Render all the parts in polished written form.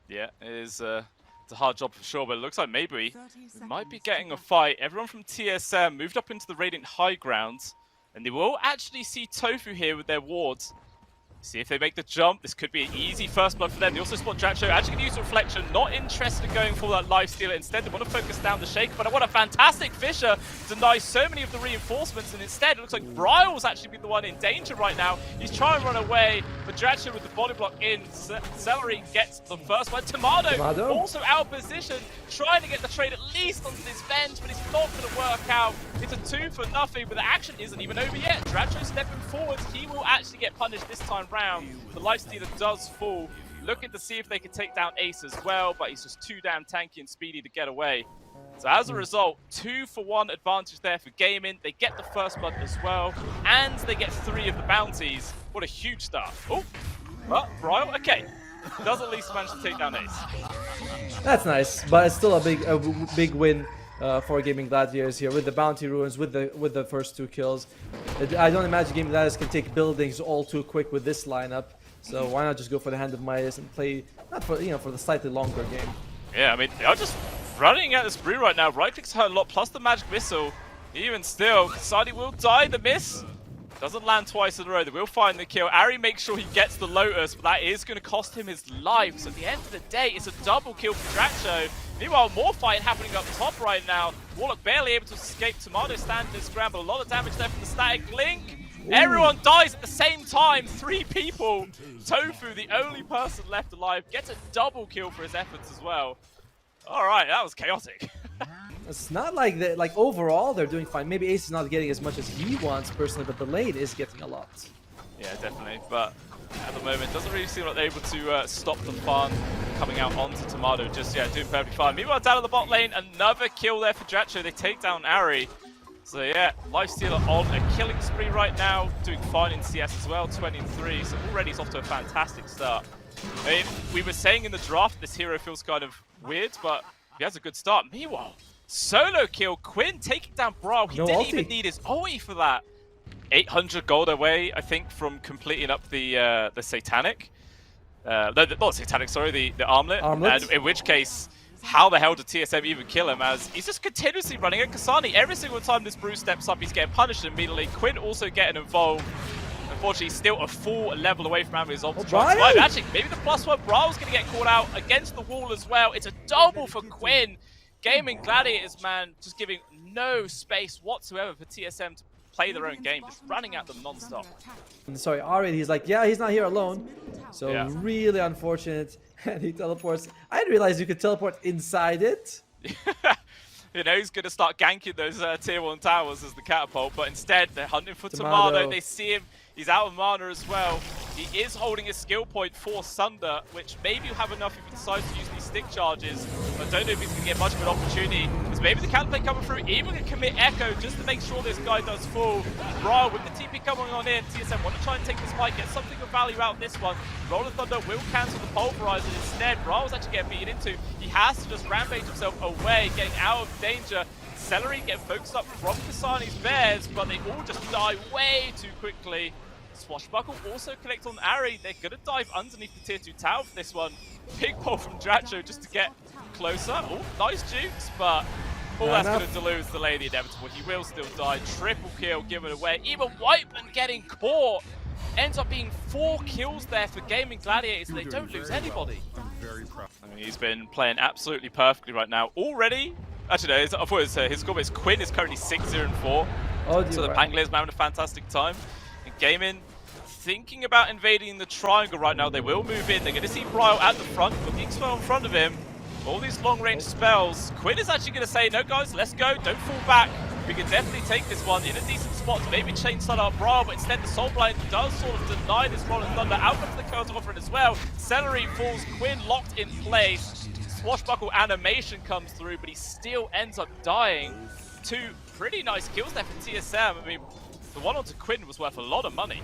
Yeah, it is it's a hard job for sure, but it looks like maybe we might be getting a fight. Everyone from TSM moved up into the Radiant High Grounds, and they will actually see tOfu here with their wards. See if they make the jump. This could be an easy first blood for them. They also spot dyrachyo. Actually going to use Reflection. Not interested in going for that lifestealer. Instead, they want to focus down the Shaker. But what a fantastic Fisher denies so many of the reinforcements. And instead, it looks like Bryle was actually be the one in danger right now. He's trying to run away. But dyrachyo with the body block in. Seleri gets the first one. Timado also out of position. Trying to get the trade at least onto this bench. But it's not going to work out. It's a 2 for nothing. But the action isn't even over yet. dyrachyo stepping forwards. He will actually get punished this time round. The lifestealer does fall. Looking to see if they can take down Ace as well, but he's just too damn tanky and speedy to get away. So as a result, 2-for-1 advantage there for Gaimin. They get the first blood as well, and they get 3 of the bounties. What a huge start. Oh, well, Bryle, okay. Does at least manage to take down Ace. That's nice, but it's still a big win for Gaimin Gladiators here with the bounty ruins, with the first 2 kills. I don't imagine Gaimin Gladiators can take buildings all too quick with this lineup. So why not just go for the Hand of Midas and play not for for the slightly longer game? Yeah, I mean they are just running at this brew right now. Right clicks hurt a lot, plus the magic missile. Even still, kasane will die. The miss doesn't land twice in a row. They will find the kill. Ari makes sure he gets the Lotus, but that is going to cost him his life. So at the end of the day, it's a double kill for dyrachyo. Meanwhile, more fight happening up top right now. Warlock barely able to escape. Timado standing his ground, but a lot of damage there from the static link. Ooh. Everyone dies at the same time. 3 people. tOfu, the only person left alive, gets a double kill for his efforts as well. All right, that was chaotic. It's not like that. Like overall, they're doing fine. Maybe Ace is not getting as much as he wants personally, but the lane is getting a lot. Yeah, definitely. But at the moment, it doesn't really seem like they're able to stop the farm coming out onto Timado just yet, doing perfectly fine. Meanwhile, down at the bot lane, another kill there for dyrachyo. They take down Ari. So yeah, lifestealer on a killing spree right now, doing fine in CS as well, 20-3. So already it's off to a fantastic start. I mean, we were saying in the draft this hero feels kind of weird, but he has a good start. Meanwhile, solo kill, Quinn taking down Bryle. He didn't even need his ulti for that. 800 gold away, I think, from completing up the Satanic. Not Satanic, sorry, the Armlet. And in which case, how the hell did TSM even kill him, as he's just continuously running at kasane. Every single time this brew steps up, he's getting punished immediately. Quinn also getting involved. Unfortunately, he's still a full level away from having his ult to try and survive. Actually, maybe the +1 Bryle's going to get caught out against the wall as well. It's a double for Quinn. Gaimin Gladiators, man, just giving no space whatsoever for TSM to play their own game, just running at them non-stop. Sorry, already he's like, yeah, he's not here alone. So yeah, really unfortunate. And he teleports. I didn't realize you could teleport inside it. You know, he's going to start ganking those tier 1 towers as the catapult, but instead they're hunting for Timado. They see him. He's out of mana as well. He is holding a skill point for Sunder, which maybe you'll have enough if he decides to use these stick charges. I don't know if he's going to get much of an opportunity, because maybe the counterplay coming through, even going to commit Echo just to make sure this guy does fall. Bryle with the TP coming on in, TSM want to try and take this fight, get something of value out of this one. Rolling Thunder will cancel the Pulverizer instead. Bryle's actually getting beaten into. He has to just rampage himself away, getting out of danger. Seleri get focused up from Kasane's bears, but they all just die way too quickly. Swashbuckle also connect on Ari. They're going to dive underneath the tier 2 tower for this one. Big pull from dyrachyo just to get closer. Oh, nice jukes, but all that's going to delude the lady inevitable. He will still die. Triple kill given away. Even Whitemon getting caught. Ends up being 4 kills there for Gaimin Gladiators. They don't lose anybody. I'm very proud. I mean, he's been playing absolutely perfectly right now. Already, actually no, I thought it was his score, but Quinn is currently 6-0-4. Oh, so the Panglayer's having a fantastic time. And Gaimin thinking about invading the triangle right now. They will move in. They're going to see Bryle at the front, looking spell in front of him. All these long-range spells. Quinn is actually going to say, no guys, let's go. Don't fall back. We can definitely take this one in a decent spot to maybe chain stun up Bryle, but instead the Soul Blind does sort of deny this Rolling Thunder. Out comes the curl to offer it as well. Seleri falls, Quinn locked in place. Swashbuckle animation comes through, but he still ends up dying. 2 pretty nice kills there from TSM. I mean, the one onto Quinn was worth a lot of money.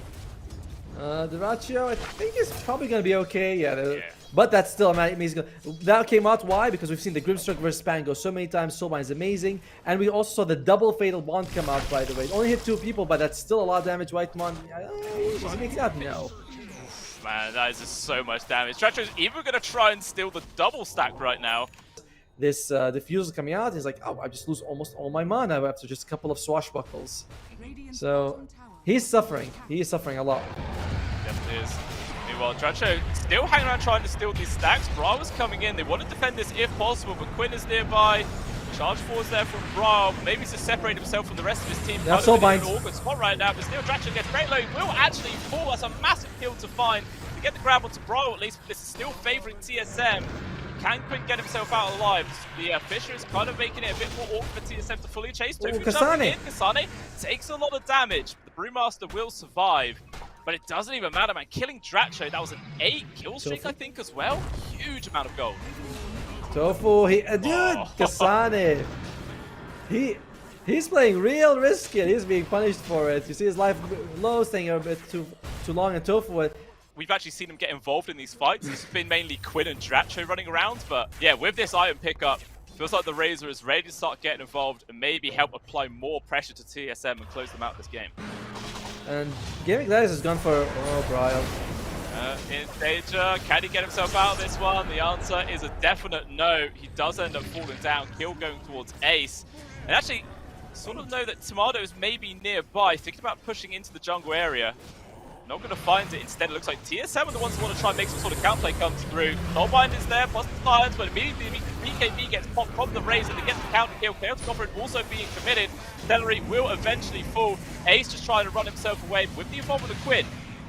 dyrachyo, I think is probably going to be okay. Yeah. But that's still amazing. That came out, why? Because we've seen the Grimstruck versus Span go so many times. Soulbind is amazing. And we also saw the double Fatal Bond come out, by the way. It only hit 2 people, but that's still a lot of damage. Whitemon, does he make that? No. Man, that is just so much damage. dyrachyo's even going to try and steal the double stack right now. This diffuser coming out, he's like, oh, I just lose almost all my mana after just a couple of swashbuckles. So he's suffering. He is suffering a lot. Definitely is. Meanwhile, dyrachyo still hanging around trying to steal these stacks. Bryle was coming in. They want to defend this if possible, but Quinn is nearby. Charge force there from Bryle. Maybe he's to separate himself from the rest of his team. That's all bind. An awkward spot right now, but still dyrachyo gets great low. He will actually fall. That's a massive kill to find. To get the grab onto Bryle at least, but this is still favouring TSM. Can Quinn get himself out alive? The Fisher is kind of making it a bit more awkward for TSM to fully chase. tOfu kasane. Kasane takes a lot of damage. The Brewmaster will survive, but it doesn't even matter, man. Killing dyrachyo, that was an 8 kill streak, tOfu. I think, as well. Huge amount of gold. tOfu, dude, kasane. He's playing real risky and he's being punished for it. You see his life low staying a bit too long, and tOfu. We've actually seen him get involved in these fights. It's been mainly Quinn and dyrachyo running around, but yeah, with this item pickup, feels like the Razor is ready to start getting involved and maybe help apply more pressure to TSM and close them out this game. And Gaimin Gladiators has gone for Bryle. In danger, can he get himself out of this one? The answer is a definite no. He does end up falling down, kill going towards Ace. And actually, sort of know that Timado is maybe nearby, thinking about pushing into the jungle area. Not going to find it. Instead, it looks like TSM are the ones who want to try and make some sort of counterplay come through. Nullbind is there, plus the Lions, but immediately BKB gets popped from the Razor to get the counter kill. Chaotic Offering also being committed. Seleri will eventually fall. Ace just trying to run himself away, but with the involvement of Quinn,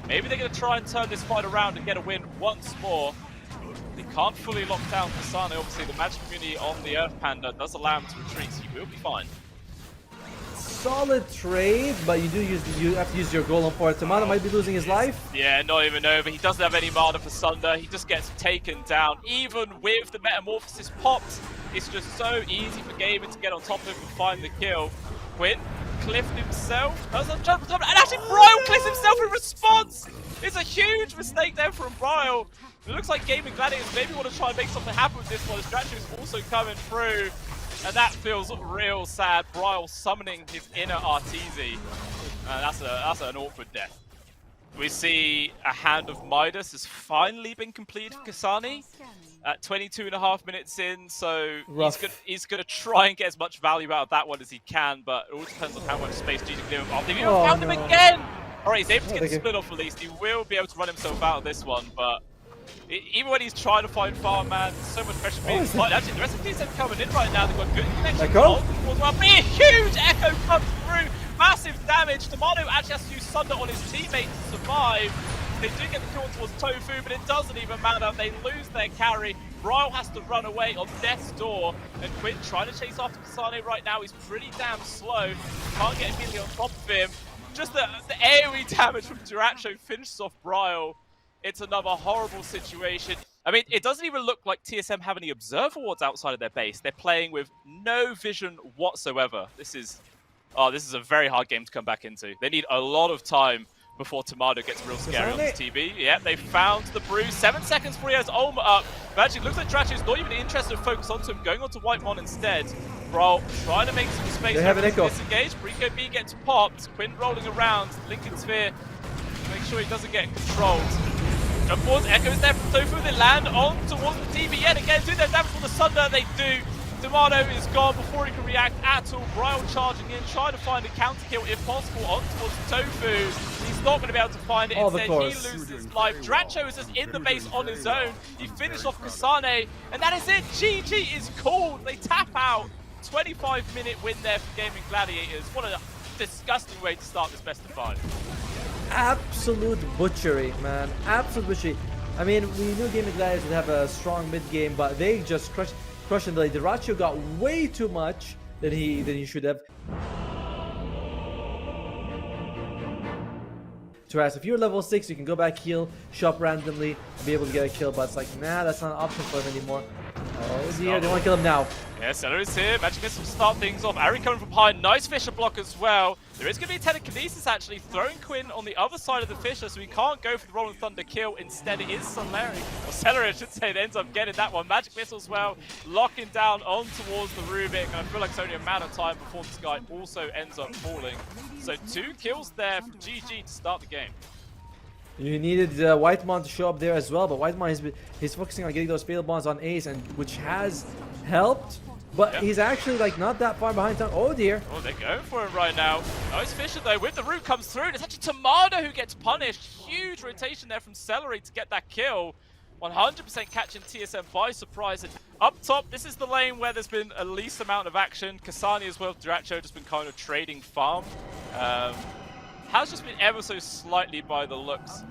maybe they're going to try and turn this fight around and get a win once more. They can't fully lock down Kasane. Obviously, the magic community on the Earth Panda does allow him to retreat, so he will be fine. Solid trade, but you have to use your golem for it. Timado might be losing his life. Yeah, not even over. He doesn't have any mana for Sunder. He just gets taken down. Even with the Metamorphosis popped, it's just so easy for Gaimin to get on top of him and find the kill. Quinn cliffed himself. And actually, Bryle cliffs himself in response. It's a huge mistake there from Bryle. It looks like Gaimin Gladiators maybe want to try and make something happen with this one. dyrachyo is also coming through. And that feels real sad. Bryle summoning his inner Arteezy. That's an awkward death. We see a Hand of Midas has finally been completed for Kasane at 22.5 minutes in, so he's gonna try and get as much value out of that one as he can, but it all depends on how much space GG can give him. Oh, they've even found him again! Alright, he's able to get the split off at least. He will be able to run himself out of this one, but even when he's trying to find Farm Man, so much pressure being applied. Actually, the rest of the TSM coming in right now. They've got good connection. Well. But a huge Echo comes through. Massive damage. Timado actually has to use Sunder on his teammate to survive. They do get the kill towards tOfu, but it doesn't even matter. They lose their carry. Bryle has to run away on death's door. And Quinn trying to chase after Kasane right now. He's pretty damn slow. Can't get immediately on top of him. Just the AoE damage from dyrachyo finishes off Bryle. It's another horrible situation. I mean, it doesn't even look like TSM have any observer wards outside of their base. They're playing with no vision whatsoever. This is a very hard game to come back into. They need a lot of time before Timado gets real scary on this TB. Yep, they found the brew. 7 seconds before he has Ulma up. But actually, it looks like dyrachyo's not even interested to focus onto him, going onto Whitemon instead. Bryle trying to make some space. They have an echo. Disengage. BKB gets popped. Quinn rolling around. Lincoln Sphere. Make sure he doesn't get controlled. Jump forwards, Echoes there from tOfu, they land on towards the TV yet again, do their damage for the Sunder, they do. Timado is gone before he can react at all. Bryle charging in, trying to find a counter kill if possible on towards tOfu. He's not going to be able to find it, instead he loses his life. dyrachyo is just in the base on his own. He finished off Kasane, and that is it. GG is called, they tap out. 25-minute win there for Gaimin Gladiators. What a disgusting way to start this best of 5. Absolute butchery, man. Absolute butchery. I mean, we knew Gaimin Gladiators would have a strong mid game, but they just crushed him. The dyrachyo got way too much than he should have. Whereas if you're level 6, you can go back, heal, shop randomly, and be able to get a kill. But it's like, nah, that's not an option for him anymore. Oh, he's here. They want to kill him now. Yeah, Seleri's here. Magic Missile to start things off. Ari coming from behind. Nice Fisher block as well. There is going to be telekinesis actually, throwing Quinn on the other side of the Fisher, so we can't go for the Rolling Thunder kill. Instead, it is Seleri. Or Seleri, I should say, that ends up getting that one. Magic Missile as well, locking down on towards the Rubik. And I feel like it's only a matter of time before this guy also ends up falling. So 2 kills there from GG to start the game. You needed Whitemon to show up there as well, but Whitemon he's focusing on getting those fatal bonds on Ace, and which has helped. But he's actually like not that far behind time. Oh dear. Oh, they're going for it right now. Nice Fisher though, with the root comes through. And it's actually Timado who gets punished. Huge rotation there from Seleri to get that kill. 100% catching TSM by surprise. And up top, this is the lane where there's been a least amount of action. Kasane as well, dyrachyo just been kind of trading farm. Has just been ever so slightly by the looks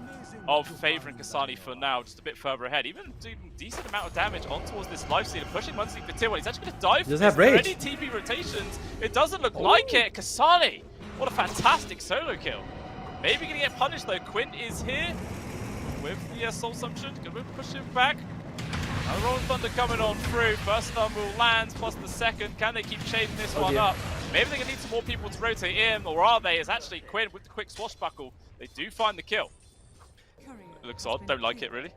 of favouring Kasane for now, just a bit further ahead. Even doing decent amount of damage on towards this lifestealer, pushing Muncie for tier 1. He's actually going to die for this. Have rage. Already TP rotations. It doesn't look like it. Kasane, what a fantastic solo kill. Maybe going to get punished though. Quinn is here with the soul assumption. Going to push him back. Now Rolling Thunder coming on through. First stun will land, plus the second. Can they keep chasing this one up? Maybe they're going to need some more people to rotate in, or are they? It's actually Quinn with the quick swashbuckle. They do find the kill. It looks odd. Don't like it, really.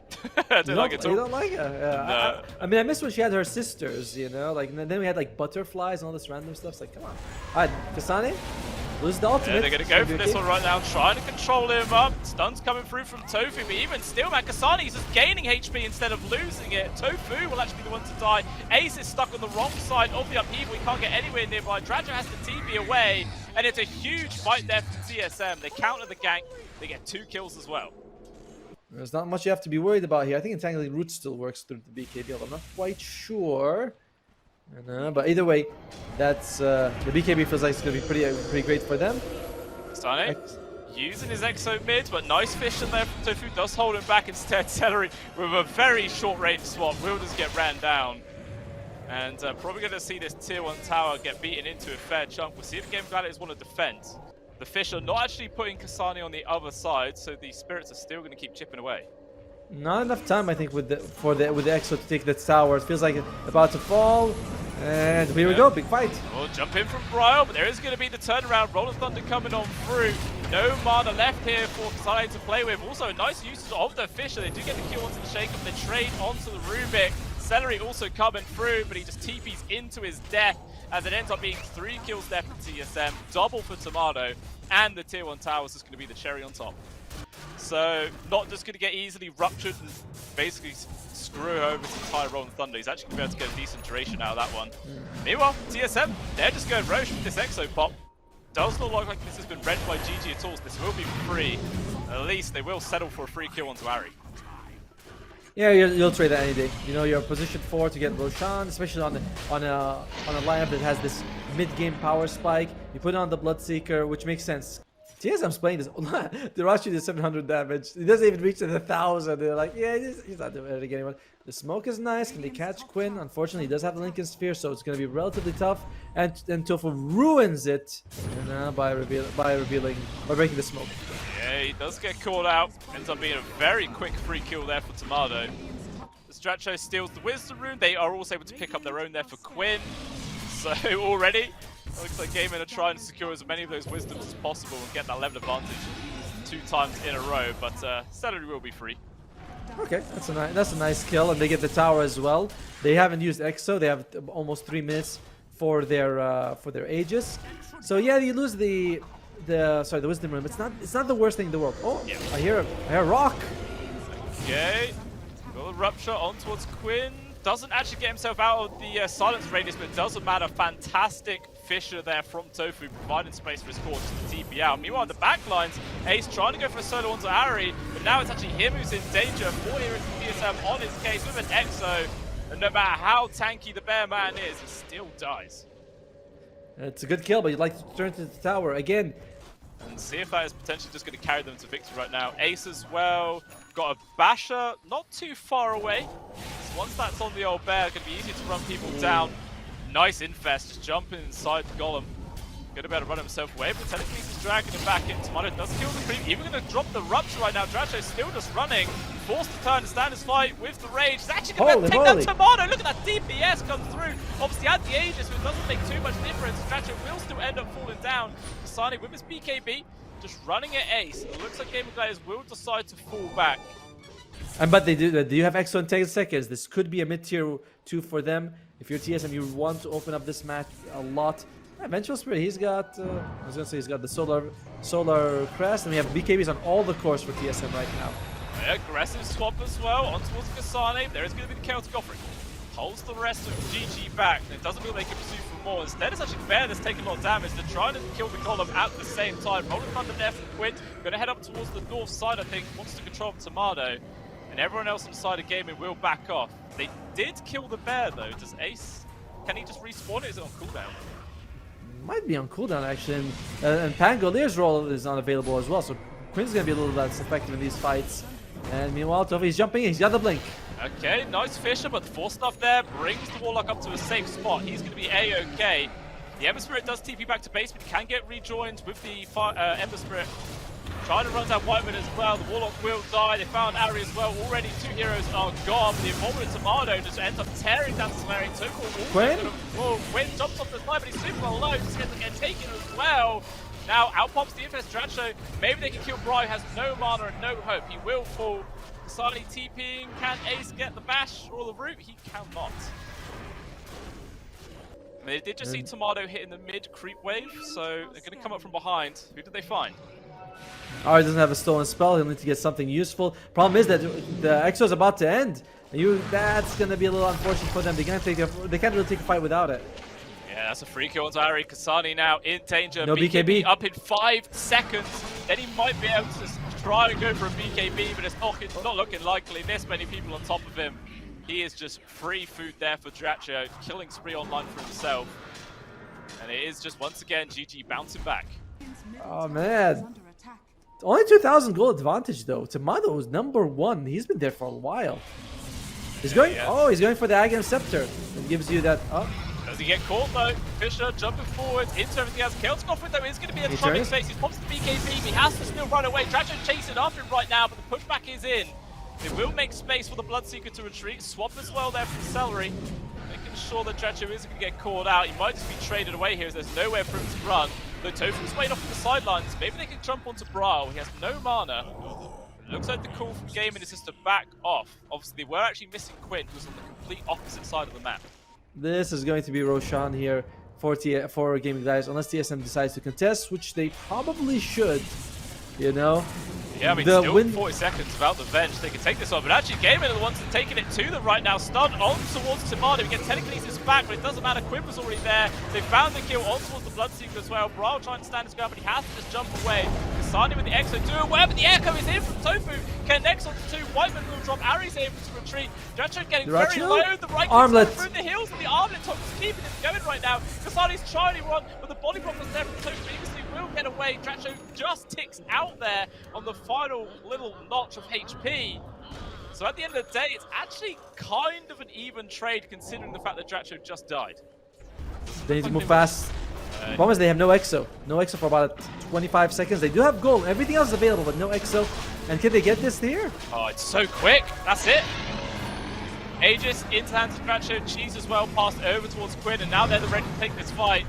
I don't like it at all. You don't like it? No. I mean, I miss when she had her sisters, you know? Like, and then we had, like, butterflies and all this random stuff. It's like, come on. Alright, Kasane, lose the ultimate. Yeah, they're going to go for this one right now. Trying to control him up. Stun's coming through from tOfu, but even still, man, Kasane is just gaining HP instead of losing it. tOfu will actually be the one to die. Ace is stuck on the wrong side of the upheaval. He can't get anywhere nearby. dyrachyo has to TP away, and it's a huge fight there from TSM. They counter the gank. They get 2 kills as well. There's not much you have to be worried about here. I think entangling root still works through the BKB, although I'm not quite sure. But either way, that's the BKB feels like it's going to be pretty great for them. Kasane using his exo mid, but nice vision there from tOfu does hold him back instead. Seleri with a very short range swap will just get ran down. And probably going to see this tier 1 tower get beaten into a fair chunk. We'll see if Gaimin Gladiators want to defend. The Fisher not actually putting Kasane on the other side, so the Spirits are still going to keep chipping away. Not enough time, I think, with the Exo to take that tower. It feels like it's about to fall. And here we go, big fight. We'll jump in from Bryle, but there is going to be the turnaround. Rolling Thunder coming on through. No mana left here for Kasane to play with. Also, a nice usage of the Fisher. They do get the kill onto the Shake-Up. They trade onto the Rubik. Seleri also coming through, but he just TPs into his death, as it ends up being 3 kills there from TSM, double for Timado, and the tier 1 towers is going to be the cherry on top. So, not just going to get easily ruptured and basically screw over his entire Rolling Thunder. He's actually going to be able to get a decent duration out of that one. Meanwhile, TSM, they're just going Roche with this Exo pop. Does not look like this has been read by GG at all, so this will be free. At least they will settle for a free kill onto Ari. Yeah, you'll trade that any day. You know, you're position 4 to get Roshan, especially on a lineup that has this mid-game power spike. You put on the Bloodseeker, which makes sense. TSM's playing this. dyrachyo did 700 damage. He doesn't even reach to the 1,000. They're like, yeah, he's not doing anything anymore. The smoke is nice. Can they catch Quinn? Unfortunately, he does have the Lincoln Sphere, so it's going to be relatively tough. And tOfu ruins it by breaking the smoke. Yeah, he does get caught out. Ends up being a very quick free kill there for Timado. As dyrachyo steals the Wisdom Rune, they are also able to pick up their own there for Quinn. So already, it looks like Gaimin are trying to secure as many of those Wisdoms as possible and get that level advantage 2 times in a row. But Seleri will be free. Okay, that's a nice kill, and they get the tower as well. They haven't used Exo. They have almost 3 minutes for their Aegis. So yeah, you lose the Wisdom Rune. It's not the worst thing in the world. Oh, yeah. I hear a rock. Okay, got a rupture on towards Quinn. Doesn't actually get himself out of the silence radius, but it doesn't matter. Fantastic Fisher there from tOfu, providing space for his core to TP out. Meanwhile, on the back lines, Ace trying to go for a solo onto Ari, but now it's actually him who's in danger. 4 heroes from TSM on his case with an Exo, and no matter how tanky the bear man is, he still dies. It's a good kill, but you'd like to turn to the tower again. And CFI is potentially just going to carry them to victory right now. Ace as well. Got a Basher not too far away. So once that's on the old bear, it's going to be easier to run people down. Nice infest, just jumping inside the golem. Going to be able to run himself away, but Telekinesis dragging him back in. Timado does kill the creep. Even going to drop the rupture right now. dyrachyo still just running. Forced to turn and stand his fight with the rage. He's actually going to take down Timado. Look at that DPS come through. Obviously at the Aegis, but it doesn't make too much difference. dyrachyo will still end up falling down. Kasane with his BKB, just running at Ace. It looks like Gaimin Gladiators will decide to fall back. But they do you have Exo in 10 seconds. This could be a mid-tier 2 for them. If you're TSM, you want to open up this match a lot. Vengeful Spirit, he's got, I was gonna say he's got the Solar Crest, and we have BKBs on all the cores for TSM right now. Aggressive swap as well, on towards kasane. There is going to be the Celtic offering. Holds the rest of GG back, and it doesn't feel they can pursue for more. Instead, it's actually Bear that's taking a lot of damage. They're trying to kill the Golem at the same time. Rolling Thunder Death and Quinn, going to head up towards the north side, I think, wants to control Timado. And everyone else inside of Gaimin will back off. They did kill the Bear, though. Does Ace, can he just respawn it? Is it on cooldown? Might be on cooldown, actually. And Pangolier's role is unavailable as well, so Quinn's going to be a little less effective in these fights. And meanwhile, tOfu, he's jumping in, he's got the blink. Okay, nice Fisher, but the force stuff there brings the Warlock up to a safe spot. He's going to be A-okay. The Ember Spirit does TP back to base, but can get rejoined with the Ember Spirit. Trying to run down Whitemon as well. The Warlock will die. They found Ari as well. Already 2 heroes are gone. The involvement of Timado just ends up tearing down Seleri. Quinn? Quinn jumps off the side, but he's super low. Just gets to get taken as well. Now, out pops the infest dyrachyo. Maybe they can kill Bryle, has no mana and no hope. He will fall. Kasane TPing. Can Ace get the bash or the root? He cannot. And they did just see Timado hitting the mid creep wave, so they're going to come up from behind. Who did they find? Ari doesn't have a stolen spell, he'll need to get something useful. Problem is that the EXO is about to end. That's going to be a little unfortunate for them. They can't really take a fight without it. Yeah, that's a free kill on Ari. Kasane now in danger. No BKB. Up in 5 seconds. Then he might be able to try and go for a BKB, but it's not looking likely. This many people on top of him. He is just free food there for dyrachyo. Killing spree online for himself. And it is just once again GG bouncing back. Oh man. Only 2,000 gold advantage though. Timado is #1. He's been there for a while. He's going. Yeah. Oh, he's going for the Agam Scepter. It gives you that. Oh. Does he get caught though? Fisher jumping forward into everything else. Celtic offering though is going to be a troubling space. He pops the BKB. He has to still run away. dyrachyo chasing after him right now, but the pushback is in. It will make space for the Bloodseeker to retreat. Swap as well there from Seleri. Making sure that dyrachyo isn't going to get caught out. He might just be traded away here as there's nowhere for him to run. Though tOfu's waiting off to the sidelines. Maybe they can jump onto Bryle. He has no mana. It looks like the call from Gaimin is just to back off. Obviously, they were actually missing Quinn, who's on the complete opposite side of the map. This is going to be Roshan here for Gaimin Gladiators, unless TSM decides to contest, which they probably should, you know. Yeah, I mean, still 40 seconds without the Venge. They can take this on, but actually Gaimin are the ones that are taking it to them right now. Stun on towards Timado. We get telekinesis back, but it doesn't matter. Quinn was already there. They found the kill on towards the Bloodseeker as well. Bryle trying to stand his ground, but he has to just jump away. Kasane with the Exo doing well, but the Echo is in from tOfu. Connects onto 2. Whitemon will drop. Ari's able to retreat. dyrachyo getting very low. The right armlet through the hills, and the armlet top is keeping it going right now. Kasane's trying to run, but the body block was there from tOfu. Previously will get away. dyrachyo just ticks out there on the final little notch of HP. So at the end of the day, it's actually kind of an even trade considering the fact that dyrachyo just died. They need to move fast. The problem is they have no EXO. No EXO for about 25 seconds. They do have gold. Everything else is available, but no EXO. And can they get this here? Oh, it's so quick. That's it. Aegis into the hands of dyrachyo. Cheese as well passed over towards Quinn, and now they're ready to take this fight.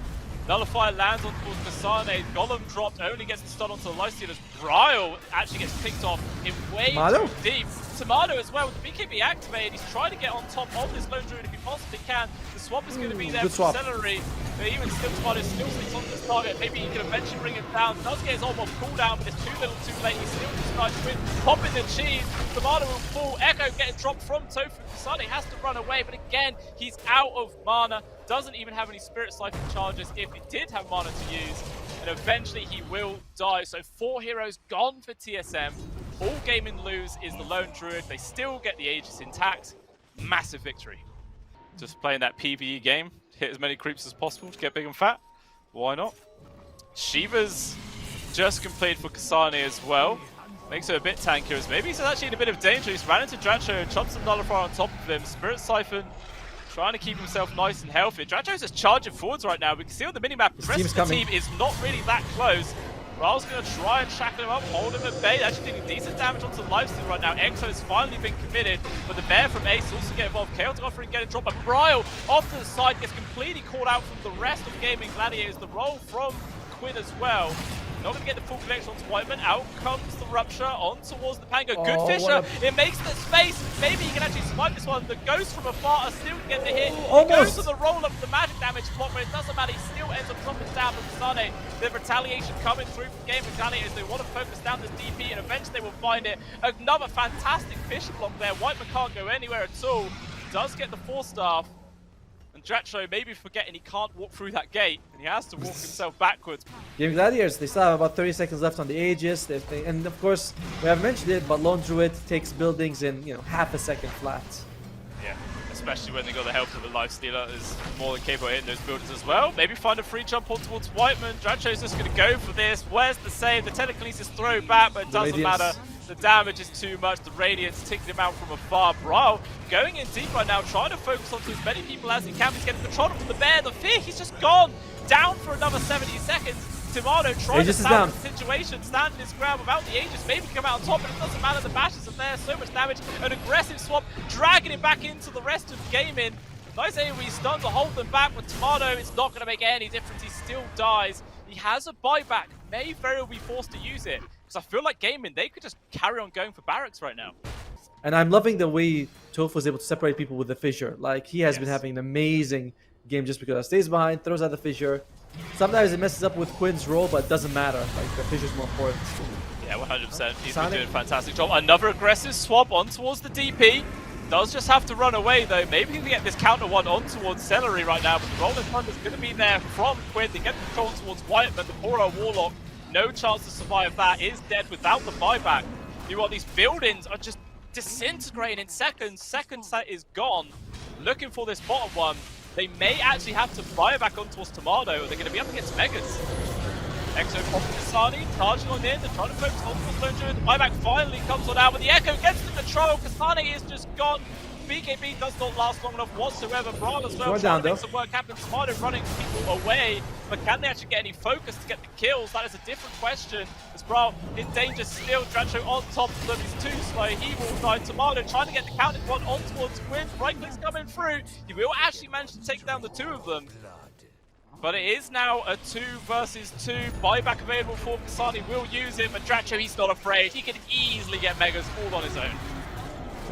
Nullifier lands on towards Kasane. Golem dropped, only gets the stun onto the Lifestealers. Bryle actually gets picked off in way too deep. Timado as well with the BKB activated. He's trying to get on top of this lone druid if he possibly can. The swap is going to be there for Seleri. But even still, Timado still sits on this target. Maybe he can eventually bring him down. Does get his almost cooldown, but it's too little too late. He's still just nice win. Popping the cheese. Timado will fall. Echo getting dropped from tOfu. Kasane has to run away, but again, he's out of mana. Doesn't even have any Spirit Siphon charges if he did have mana to use. And eventually he will die. So 4 heroes gone for TSM. All Gaimin lose is the lone druid. They still get the Aegis intact. Massive victory. Just playing that PvE game. Hit as many creeps as possible to get big and fat. Why not? Shiva's just completed for Kasane as well. Makes it a bit tankier. As maybe he's actually in a bit of danger. He's ran into dyrachyo, chopped some Nullifier on top of him. Spirit Siphon trying to keep himself nice and healthy. dyrachyo's just charging forwards right now. We can see on the minimap the rest of the team is not really that close. Bryle's going to try and shackle him up, hold him at bay. Actually doing decent damage onto the lifesteal right now. Exo has finally been committed, but the Bear from Ace also get involved. Chaotic offering getting dropped, but Bryle off to the side gets completely caught out from the rest of Gaimin Gladiators. The roll from Quinn as well. Not going to get the full connection onto Whitemon. Out comes the Rupture on towards the Pango. Good Oh, Fisher. It makes the space. Maybe he can actually swipe this one. The Ghost from afar are still getting the hit. Almost. He goes to the roll up the magic damage block, but it doesn't matter. He still ends up dropping down from kasane. The retaliation coming through from Gaimin Gladiators. They want to focus down this DP, and eventually they will find it. Another fantastic Fisher block there. Whitemon can't go anywhere at all. He does get the 4-staff. And dyrachyo maybe forgetting he can't walk through that gate, and he has to walk himself backwards. Gaimin Gladiators, they still have about 30 seconds left on the Aegis. And of course, we haven't mentioned it, but Lone Druid takes buildings in, you know, half a second flat. Yeah, especially when they got the help of the Lifestealer, is more than capable of hitting those buildings as well. Maybe find a free jump on towards Whitemon. dyrachyo's just going to go for this. Where's the save? The telekinesis throw back, but it doesn't matter. The damage is too much. The Radiance ticking him out from afar. Bryle going in deep right now, trying to focus onto as many people as he can. He's getting control from the bear. The fear, he's just gone down for another 70 seconds. Timado trying to salvage the situation, standing his ground without the Aegis. Maybe come out on top, but it doesn't matter. The bashes are there. So much damage. An aggressive swap, dragging him back into the rest of the Gaimin. Nice AoE stun to hold them back, but Timado, it's not going to make any difference. He still dies. He has a buyback. May very well be forced to use it. Because I feel like Gaimin, they could just carry on going for barracks right now. And I'm loving the way tOfu was able to separate people with the fissure. Like, he has been having an amazing game just because he stays behind, throws out the fissure. Sometimes it messes up with Quinn's role, but it doesn't matter. Like, the fissure's more important. Yeah, 100%. He's been doing a fantastic job. Another aggressive swap on towards the DP. Does just have to run away, though. Maybe he can get this counter one on towards Seleri right now, but the Rolling Thunder is going to be there from Quinn. They get the control towards Whitemon, the poor old Warlock. No chance to survive that. Is dead without the buyback. You want these buildings are just disintegrating in seconds. Second set is gone. Looking for this bottom one. They may actually have to buy back on towards Timado, or they're going to be up against Megas. Exo popping kasane, charging on in, they're trying to focus on towards Lone. The buyback finally comes on out, but the Echo gets the control. kasane is just gone. BKB does not last long enough whatsoever. Bryle as well trying to make some work happen. Timado running people away, but can they actually get any focus to get the kills? That is a different question. As Bryle in danger still, dyrachyo on top of them. He's too slow, he will die. Timado trying to get the counter one on towards Quinn. Right click's coming through. He will actually manage to take down the two of them. But it is now a 2 versus 2. Buyback available for kasane. Will use it, but dyrachyo, he's not afraid. He can easily get Megas all on his own.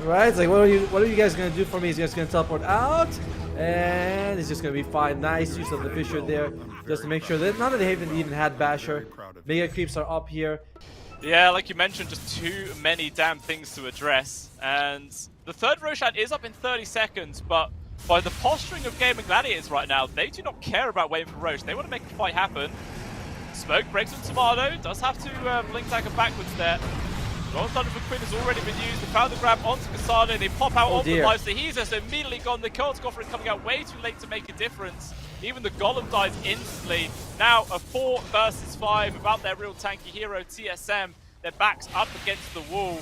Right, it's like, what are you guys gonna do for me? He's just gonna teleport out, and it's just gonna be fine. Nice use of the fissure there, just to make sure that none of the Haven even had Basher. Mega creeps are up here. Yeah, like you mentioned, just too many damn things to address. And the third Roshan is up in 30 seconds, but by the posturing of Gaimin Gladiators right now, they do not care about waiting for Roche. They want to make a fight happen. Smoke breaks on Timado, does have to blink dagger backwards there. Rolling Thunder for Quinn has already been used. They found the grab onto kasane. They pop out onto the lives. He's just immediately gone. The Cold Scoffering coming out way too late to make a difference. Even the Golem dies instantly. Now a 4 versus 5 without their real tanky hero, TSM. Their backs up against the wall.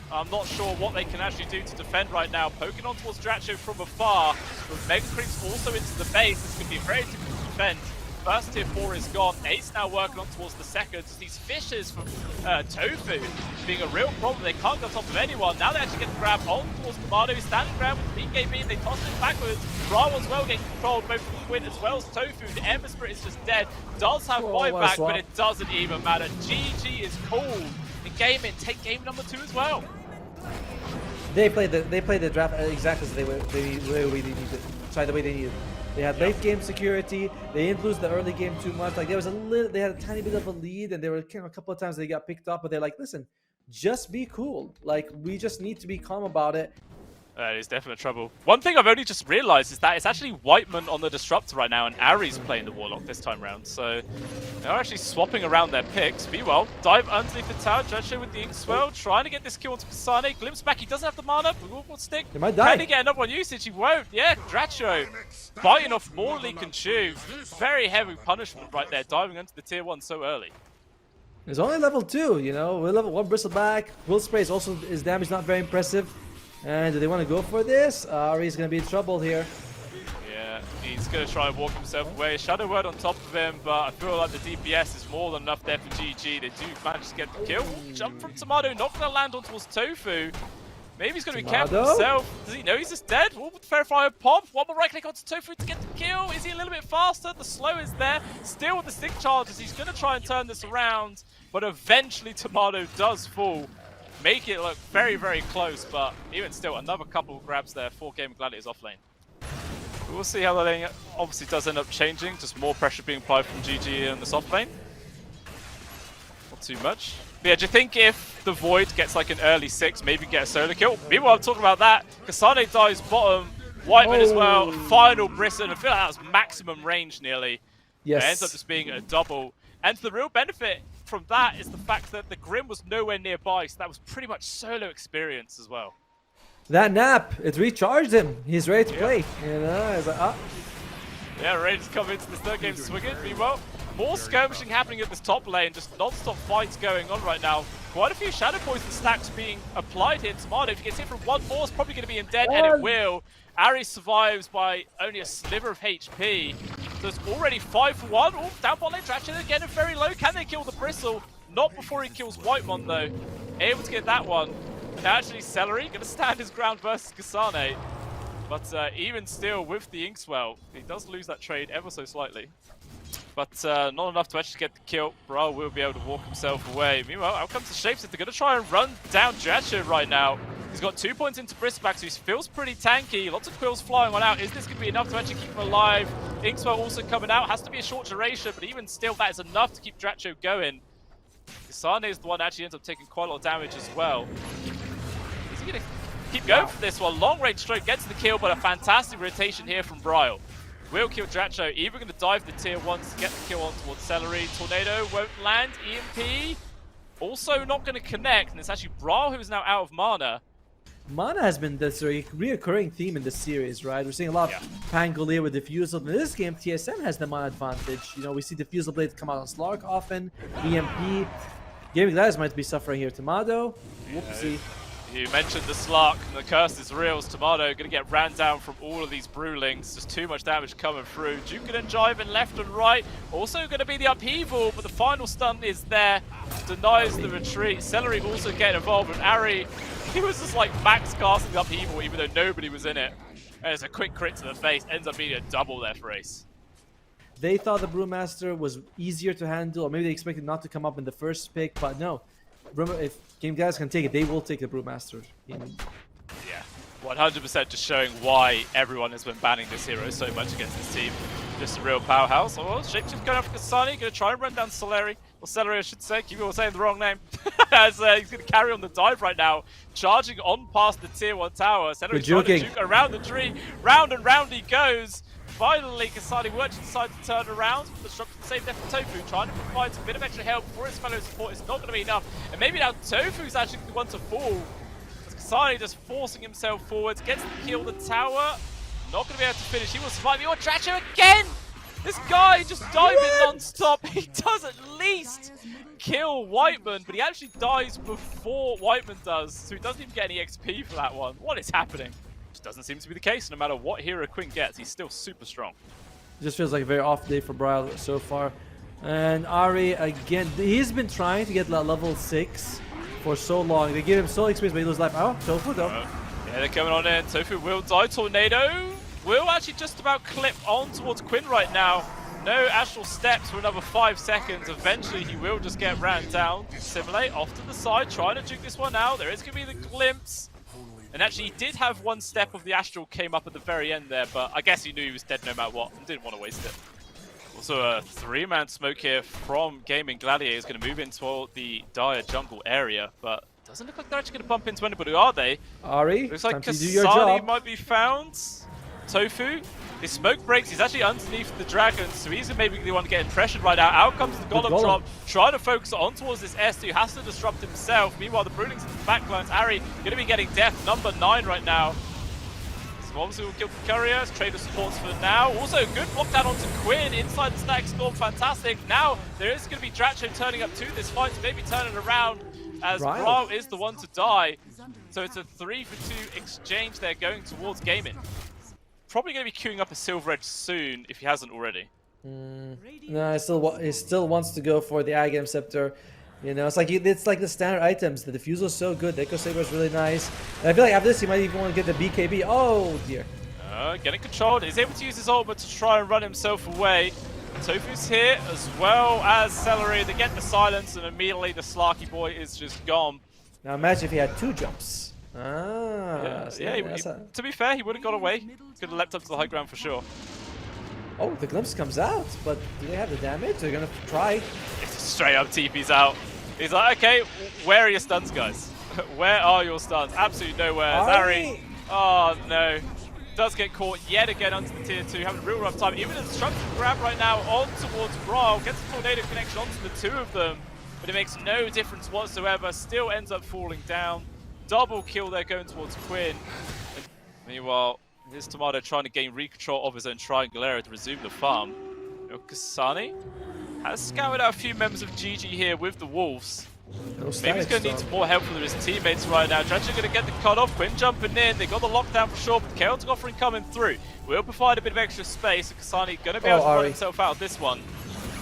I'm not sure what they can actually do to defend right now. Poking on towards dyrachyo from afar. With Mega Creeps also into the base, this could be very difficult to defend. First tier 4 is gone. Ace now working on towards the second. These fishes from tOfu being a real problem. They can't go on top of anyone. Now they actually get the grab on towards Timado. He's standing ground with BKB. They toss it backwards. Bryle as well getting controlled both from Quinn as well as tOfu. The Ember Spirit is just dead. Does have buyback, but it doesn't even matter. GG is called. And Gaimin take game number 2 as well. They played the draft exactly as the way they needed. Sorry, the way they needed. They had late game security. They didn't lose the early game too much. Like, there was they had a tiny bit of a lead, and they were a couple of times they got picked up. But they're like, listen, just be cool. Like, we just need to be calm about it. It is definite trouble. One thing I've only just realized is that it's actually Whitemon on the Disruptor right now, and Ari's playing the Warlock this time round. So they're actually swapping around their picks. Be well. Dive underneath the tower. dyrachyo with the Inkswell, trying to get this kill onto kasane. Glimpse back. He doesn't have the mana. Will stick. He might die. Can he get another one usage? He won't. Yeah, dyrachyo biting off more than he can chew. Very heavy punishment right there, diving into the tier 1 so early. It's only level 2, you know. We're level 1 Bristleback. Will Spray is also, his damage not very impressive. And do they want to go for this? Ari's going to be in trouble here. Yeah, he's going to try and walk himself away. Shadow Word on top of him, but I feel like the DPS is more than enough there for GG. They do manage to get the kill. Jump from Timado, not going to land on towards tOfu. Maybe he's going to be Timado? careful himself. Does he know he's just dead? Well, Verifier pop. One more right click onto tOfu to get the kill. Is he a little bit faster? The slow is there. Still with the stick charges, he's going to try and turn this around. But eventually Timado does fall. Make it look very, very close. But even still, another couple of grabs there for Gaimin Gladiators off lane. We'll see how the lane obviously does end up changing. Just more pressure being applied from GG in the soft lane. Not too much. But yeah, do you think if the Void gets like an early 6, maybe get a solo kill? Meanwhile, I'm talking about that. Kasane dies bottom. Whitemon as well. Final Brisson. I feel like that was maximum range nearly. Yes. It ends up just being a double. And the real benefit from that is the fact that the Grim was nowhere nearby. So that was pretty much solo experience as well. That nap, it recharged him. He's ready to play. You know, he's like, ah. Yeah, ready to come into this third game swinging. Meanwhile, more skirmishing happening at this top lane, just non-stop fights going on right now. Quite a few Shadow Poison stacks being applied here. Timado, if he gets hit from one more, it's probably going to be in dead, and it will. Ari survives by only a sliver of HP. So it's already 5 for 1. Oh, down bot lane, dyrachyo again and very low. Can they kill the Bristle? Not before he kills Whitemon though. Able to get that one. Now actually Seleri going to stand his ground versus kasane. But even still, with the Inkswell, he does lose that trade ever so slightly. But not enough to actually get the kill. Bryle will be able to walk himself away. Meanwhile, out comes the Shapeshifter. They're going to try and run down dyrachyo right now. He's got 2 points into Bristback, so he feels pretty tanky. Lots of quills flying on out. Is this going to be enough to actually keep him alive? Inkswell also coming out. Has to be a short duration, but even still, that is enough to keep dyrachyo going. Kasane is the one that actually ends up taking quite a lot of damage as well. Is he going to keep going for this one? Long range stroke gets the kill, but a fantastic rotation here from Bryle. Will kill dyrachyo. Either going to dive the tier 1 to get the kill on towards Seleri. Tornado won't land. EMP also not going to connect, and it's actually Bryle who is now out of mana. Mana has been this reoccurring theme in this series, right? We're seeing a lot of Pangolier with Diffusal. In this game, TSM has the mana advantage. You know, we see Diffusal Blades come out on Slark often, EMP. Gaimin Gladiators might be suffering here. Timado, whoopsie. You mentioned the Slark, and the curse is real. Timado going to get ran down from all of these Brewlings. Just too much damage coming through. Duke and jiving left and right. Also going to be the upheaval, but the final stun is there. Denies the retreat. Seleri also getting involved, and Ari, he was just like max casting the upheaval even though nobody was in it. And it's a quick crit to the face. Ends up being a double there for Ace. They thought the Brewmaster was easier to handle, or maybe they expected not to come up in the first pick, but no. If Gaimin Gladiators can take it, they will take the Brewmaster. Yeah, 100% just showing why everyone has been banning this hero so much against this team. Just a real powerhouse. Oh, Shapeshift going after Kasane, going to try and run down Seleri. Or Seleri, I should say. Keep on saying the wrong name. As he's going to carry on the dive right now, charging on past the tier 1 tower. Seleri's trying to juke around the tree. Round and round he goes. Finally, Kasane will actually decide to turn around. Disruption save there for tOfu, trying to provide a bit of extra help for his fellow support. It's not going to be enough. And maybe now tOfu's actually the one to fall. Kasane just forcing himself forwards, gets to kill the tower. Not going to be able to finish. He will survive. Your dyrachyo again! This guy just diving non-stop. He does at least kill Whitemon, but he actually dies before Whitemon does. So he doesn't even get any XP for that one. What is happening? Which doesn't seem to be the case. No matter what hero Quinn gets, he's still super strong. It just feels like a very off day for Bryle so far. And Ari, again, he's been trying to get level 6 for so long. They give him so experience, but he loses life. Oh, tOfu though. Yeah, they're coming on in. tOfu will die. Tornado will actually just about clip on towards Quinn right now. No astral steps for another 5 seconds. Eventually, he will just get ran down. Simulate off to the side, trying to juke this one out. There is going to be the glimpse. And actually, he did have 1 step of the astral came up at the very end there, but I guess he knew he was dead no matter what and didn't want to waste it. Also, a 3-man smoke here from Gaimin Gladiators, going to move into the dire jungle area, but doesn't look like they're actually going to bump into anybody, are they? Ari, looks like time to do your job. might be found. tOfu, his smoke breaks. He's actually underneath the dragon, so he's maybe the one getting pressured right now. Out comes the golem drop, trying to focus on towards this S2, has to disrupt himself. Meanwhile, the Brewlings in the backlines. Ari going to be getting death number 9 right now. So obviously we'll kill the couriers, trader supports for now. Also, good block down onto Quinn inside the stack storm, fantastic. Now there is going to be dyrachyo turning up to this fight to maybe turn it around, as Bryle is the one to die. So it's a 3-for-2 exchange there going towards Gaimin. Probably going to be queuing up a Silver Edge soon if he hasn't already. No, he still wants to go for the Agam Scepter. You know, it's like the standard items. The diffuser is so good. The Echo Saber is really nice. And I feel like after this, he might even want to get the BKB. Oh dear. Getting controlled. He's able to use his ultimate to try and run himself away. tOfu's here as well as Seleri. They get the silence and immediately the Slarky boy is just gone. Now imagine if he had 2 jumps. To be fair, he would have got away. Could have leapt up to the high ground for sure. Oh, the glimpse comes out, but do they have the damage? They're gonna try. It's straight up TP's out. He's like, okay, where are your stuns, guys? Where are your stuns? Absolutely nowhere. Zari. Oh no. Does get caught yet again onto the tier 2, having a real rough time. Even a destructive grab right now on towards Bryle. Gets a tornado connection onto the 2 of them, but it makes no difference whatsoever. Still ends up falling down. Double kill there going towards Quinn. And meanwhile, here's Timado trying to gain recontrol of his own triangle area to resume the farm. Kasane has scouted out a few members of GG here with the Wolves. No Maybe he's going to need some more help from his teammates right now. Dyrachyo going to get the cut off. Quinn jumping in. They got the lockdown for sure, but the chaotic offering coming through will provide a bit of extra space. And Kasane going to be able to run himself out of this one.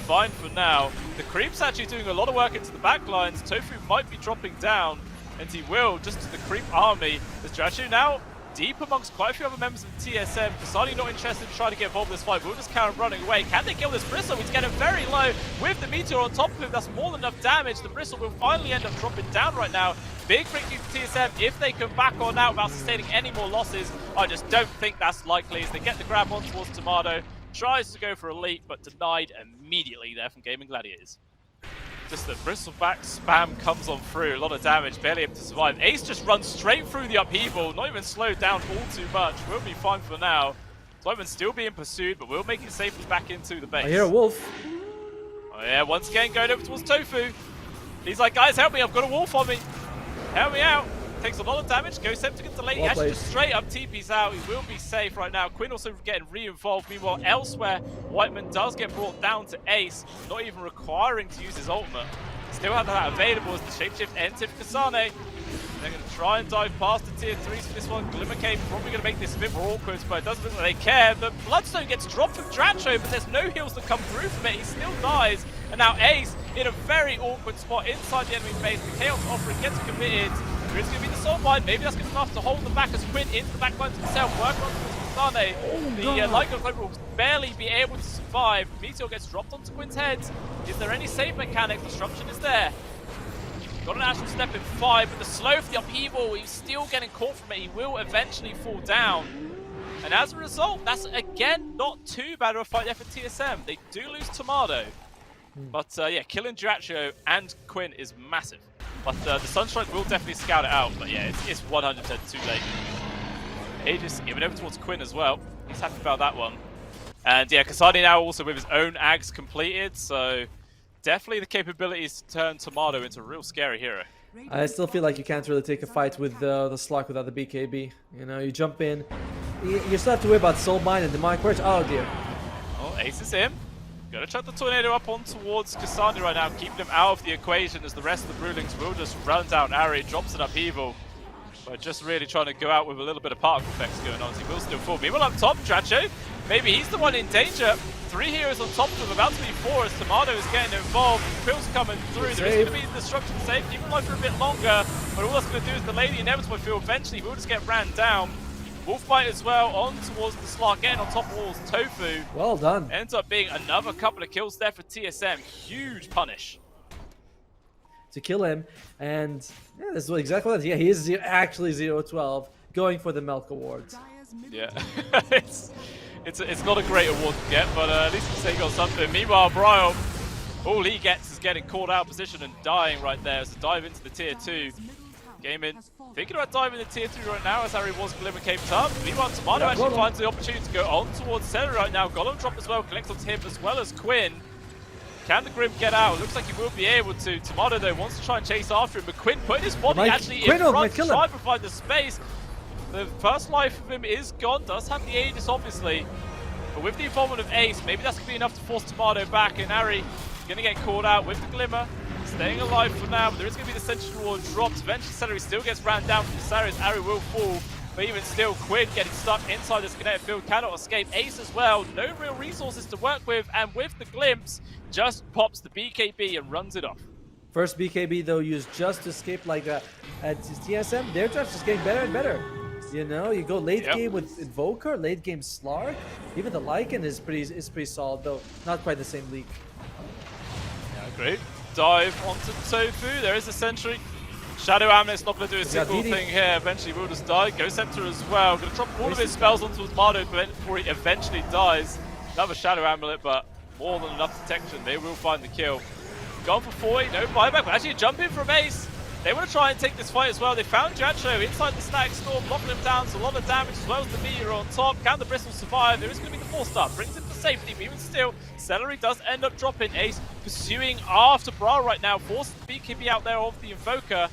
Fine for now. The creep's actually doing a lot of work into the back lines. tOfu might be dropping down, and he will just to the creep army. As Dyrachyo now deep amongst quite a few other members of the TSM. Kasane not interested in trying to get involved in this fight. We'll just carry on running away. Can they kill this Bristle? He's getting very low with the Meteor on top of him. That's more than enough damage. The Bristle will finally end up dropping down right now. Big victory for TSM if they come back on out without sustaining any more losses. I just don't think that's likely as they get the grab on towards Timado. Tries to go for a leap, but denied immediately there from Gaimin Gladiators. Just the bristleback spam comes on through, a lot of damage, barely able to survive. Ace just runs straight through the upheaval, not even slowed down all too much. We'll be fine for now. Whitemon still being pursued, but we'll make it safely back into the base. I hear a wolf. Oh yeah, once again going over towards tOfu. He's like, guys, help me, I've got a wolf on me. Help me out. Takes a lot of damage, goes to get the lane. He actually just straight up TP's out. He will be safe right now. Quinn also getting re-involved. Meanwhile, elsewhere, Whitemon does get brought down to Ace, not even requiring to use his ultimate. Still have that available as the shapeshift entered Kasane. They're going to try and dive past the tier 3s for this one. Glimmercape probably going to make this a bit more awkward, but it doesn't look like they care. The Bloodstone gets dropped from Dyrachyo, but there's no heals that come through from it. He still dies. And now Ace in a very awkward spot inside the enemy base. The Chaos offering gets committed. There is going to be the soul bind. Maybe that's good enough to hold them back as Quinn into the back lines himself. Work on Kasane. The Lycan Clover will barely be able to survive. Meteor gets dropped onto Quinn's head. Is there any save mechanic? Disruption is there. Got an Astral Step in 5, but the slow for the upheaval, he's still getting caught from it. He will eventually fall down. And as a result, that's again not too bad of a fight there for TSM. They do lose Timado. But yeah, killing Dyrachyo and Quinn is massive. But the Sunstrike will definitely scout it out. But yeah, it's 100% too late. Aegis giving over towards Quinn as well. He's happy about that one. And yeah, Kasane now also with his own Ags completed. So definitely the capabilities to turn Timado into a real scary hero. I still feel like you can't really take a fight with the Slark without the BKB. You know, you jump in. You still have to worry about Soulbind and Demonic Purge. Oh dear. Oh, Ace is in. Gonna chuck the tornado up on towards Kasane right now, keeping him out of the equation as the rest of the Brewlings will just run down Ari, drops an upheaval. But just really trying to go out with a little bit of particle effects going on, so he will still fall. Meanwhile up top, Dyrachyo, maybe he's the one in danger. 3 heroes on top of him, about to be 4 as Timado is getting involved. Quill's coming through, there is going to be destruction safe, even life for a bit longer. But all that's going to do is delay the inevitable. I feel eventually he will just get ran down. Wolfbite as well, on towards the Slark, getting on top of walls. tOfu. Well done. Ends up being another couple of kills there for TSM. Huge punish. To kill him, and yeah, this is exactly what it is. Yeah, he is actually 0-12, going for the Melk Awards. Yeah, it's not a great award to get, but at least he got something. Meanwhile, Bryle, all he gets is getting caught out of position and dying right there. So dive into the tier 2. Gaimin thinking about diving into tier 3 right now as Harry was Glimmercape up. Meanwhile, Timado actually finds the opportunity to go on towards Seleri right now. Golem drop as well, collects onto him as well as Quinn. Can the Grim get out? Looks like he will be able to. Timado though wants to try and chase after him, but Quinn putting his body actually in front to try and provide the space. The first life of him is gone, does have the Aegis obviously. But with the involvement of Ace, maybe that's going to be enough to force Timado back, and Ari going to get caught out with the Glimmer. Staying alive for now, but there is going to be the Sentry Ward dropped. Eventually, Seleri still gets ran down from the Series. Ari will fall, but even still, Quinn getting stuck inside this kinetic field, cannot escape. Ace as well, no real resources to work with, and with the glimpse, just pops the BKB and runs it off. First BKB though used just to escape like that. At TSM, their draft's just getting better and better. You know, you go late game with Invoker, late game Slark. Even the Lycan is pretty solid though. Not quite the same league. Yeah, great. Dive onto tOfu. There is a sentry. Shadow Amulet's not going to do a single thing here. Eventually will just die. Go Center as well. Going to drop all of his spells onto Timado before he eventually dies. Another Shadow Amulet, but more than enough detection. They will find the kill. Gone for 40, no buyback, but actually jump in from Ace. They want to try and take this fight as well. They found dyrachyo inside the Static Storm, locking him down, so a lot of damage as well as the meteor on top. Can the Bristol survive? There is going to be the 4-star, brings him to safety, but even still, Seleri does end up dropping. Ace pursuing after Bryle right now, forces the BKB out there of the Invoker.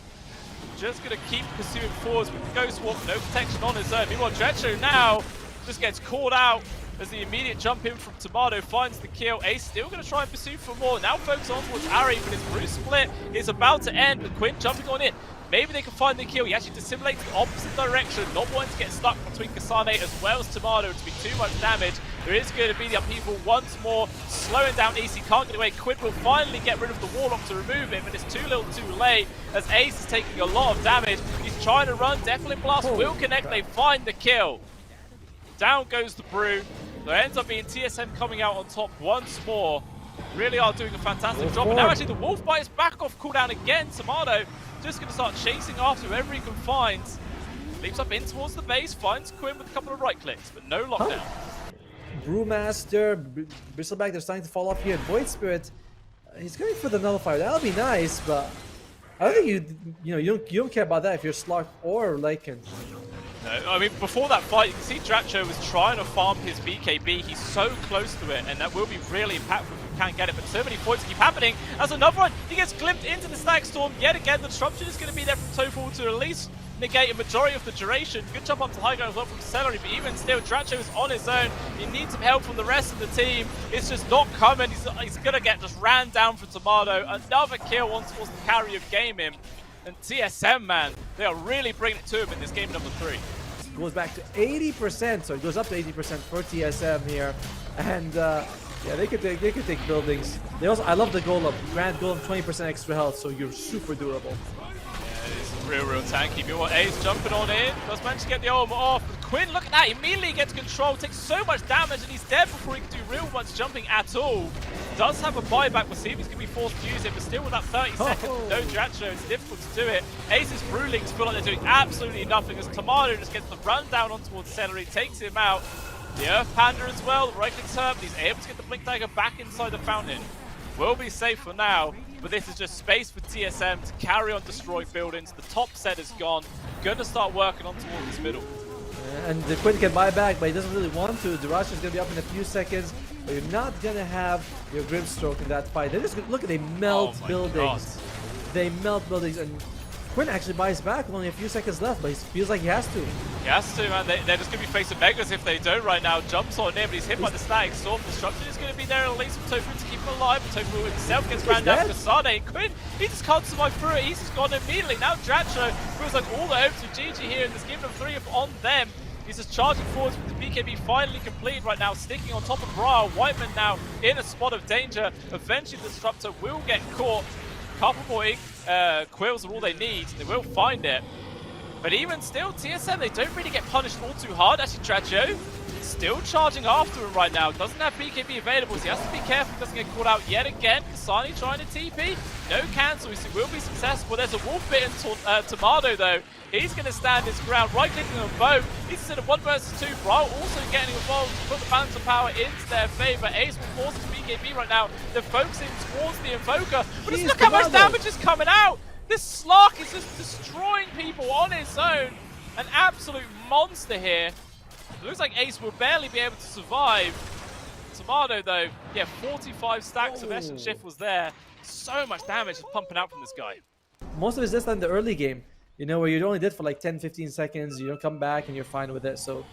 Just going to keep pursuing forwards with the Ghost Walk, no protection on his own. Meanwhile, dyrachyo now just gets caught out as the immediate jump in from Timado finds the kill. Ace still going to try and pursue for more. Now focus on towards Ari, but his Bruce split is about to end. But Quinn jumping on in. Maybe they can find the kill. He actually dissimulates the opposite direction, not wanting to get stuck between kasane as well as Timado to be too much damage. There is going to be the upheaval once more, slowing down Ace. He can't get away. Quinn will finally get rid of the Warlock to remove him, but it's too little too late as Ace is taking a lot of damage. He's trying to run. Definitely Blast will connect. They find the kill. Down goes the Brew. There ends up being TSM coming out on top once more. Really are doing a fantastic job. And now actually the Wolf Bite is back off cooldown again. Timado just going to start chasing after whoever he can find. Leaps up in towards the base, finds Quinn with a couple of right clicks, but no lockdown. Brewmaster, Bristleback, they're starting to fall off here. Void Spirit, he's going for the Nullifier. That'll be nice, but I don't think you don't care about that if you're Slark or Lycan. No, I mean, before that fight, you can see dyrachyo was trying to farm his BKB. He's so close to it, and that will be really impactful if you can't get it. But so many points keep happening. As another one, he gets glimpsed into the Static Storm. Yet again, the disruption is going to be there from tOfu to at least negate a majority of the duration. Good jump up to high ground as well from Seleri, but even still, dyrachyo is on his own. He needs some help from the rest of the team. It's just not coming. He's going to get just ran down for Timado. Another kill once was the carry of Gaimin. And TSM, man, they are really bringing it to him in this game number 3. Goes back to 80%, so it goes up to 80% for TSM here. And yeah, they could take buildings. They also, I love the Golem. Grand Golem, 20% extra health, so you're super durable. Yeah, it is real tanky. Meanwhile, Ace jumping on in. Does manage to get the armor off. But Quinn, look at that, immediately gets control, takes so much damage, and he's dead before he can do real much jumping at all. Does have a buyback, we'll see if he's going to be forced to use it, but still with that 30 seconds, no dyrachyo, it's difficult to do it. Ace's Brewlings feel like they're doing absolutely nothing as Timado just gets the run down on towards Seleri, takes him out. The Earth Panda as well, the right click's hurt, but he's able to get the Blink Dagger back inside the fountain. Will be safe for now, but this is just space for TSM to carry on destroying buildings. The top set is gone, gonna start working on towards this middle. And the Quinn can buy back, but he doesn't really want to. Dyrachyo is going to be up in a few seconds, but you're not going to have your Grimstroke in that fight. They're just look at they melt buildings. God. They melt buildings, and Quinn actually buys back with only a few seconds left, but he feels like he has to. He has to, man. They're just going to be facing Megas if they don't right now. Jumps on in, but he's hit by the Static Storm. Destruction is going to be there at least for tOfu to keep him alive. But tOfu himself gets ran down for kasane. Quinn, he just can't survive through it. He's just gone immediately. Now dyrachyo feels like all the hopes of GG here in this game of 3 are on them. He's just charging forwards with the BKB finally complete right now, sticking on top of Bryle. Whitemon now in a spot of danger. Eventually the Disruptor will get caught. Couple more quills are all they need. They will find it. But even still, TSM, they don't really get punished all too hard. Actually, dyrachyo still charging after him right now. Doesn't have BKB available, so he has to be careful he doesn't get caught out yet again. kasane trying to TP. No cancel, so he will be successful. There's a wolf bit in Timado though. He's going to stand his ground, right-clicking them both. He's in a 1 versus 2. Bryle also getting involved to put the balance of power into their favor. Ace will force his BKB right now. They're focusing towards the Invoker. But just look how much damage is coming out. This Slark is just destroying people on his own. An absolute monster here. It looks like Ace will barely be able to survive. Timado though, yeah, 45 stacks of Essence Shift was there. So much damage is pumping out from this guy. Most of it's just in the early game. You know, where you only did for like 10-15 seconds, you don't come back and you're fine with it. So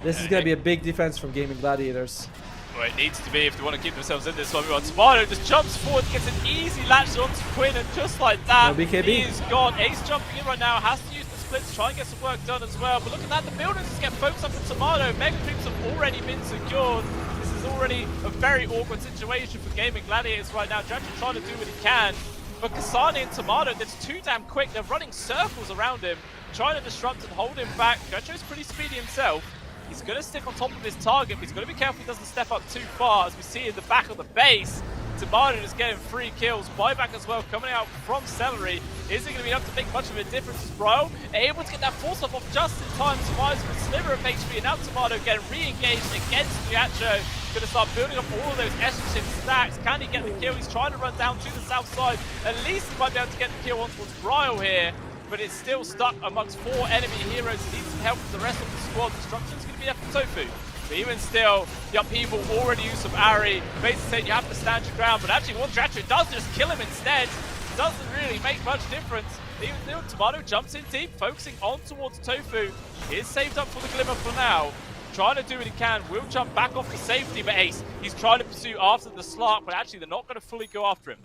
this is going to be a big defense from Gaimin Gladiators. Well, it needs to be if they want to keep themselves in this one. Timado just jumps forward, gets an easy latch onto Quinn, and just like that, no BKB. He is gone. Ace jumping in right now, has to use the split to try and get some work done as well. But look at that, the buildings just get focused up in Timado. Mega creeps have already been secured. This is already a very awkward situation for Gaimin Gladiators right now. dyrachyo trying to do what he can. But Kasane and Timado, that's too damn quick. They're running circles around him, trying to disrupt and hold him back. Dyrachyo's pretty speedy himself. He's going to stick on top of his target, but he's got to be careful he doesn't step up too far. As we see in the back of the base, Timado is getting 3 kills. Buyback as well coming out from Seleri. Is it going to be enough to make much of a difference as Bryle? Able to get that force off just in time. Survives with a sliver of HP, and now Timado getting re-engaged against DACHA. Going to start building up all of those S-ship stacks. Can he get the kill? He's trying to run down to the south side. At least he might be able to get the kill on towards Bryle here. But it's still stuck amongst 4 enemy heroes. He needs some help from the rest of the squad. Destruction's going to be there for tOfu. But even still, the upheaval already used some Ari. Basically saying you have to stand your ground. But actually, what DACHA does just kill him instead. Doesn't really make much difference. Even still, Timado jumps in deep, focusing on towards tOfu. Is saved up for the Glimmer for now. Trying to do what he can. Will jump back off the safety, but Ace, he's trying to pursue after the Slark, but actually they're not going to fully go after him.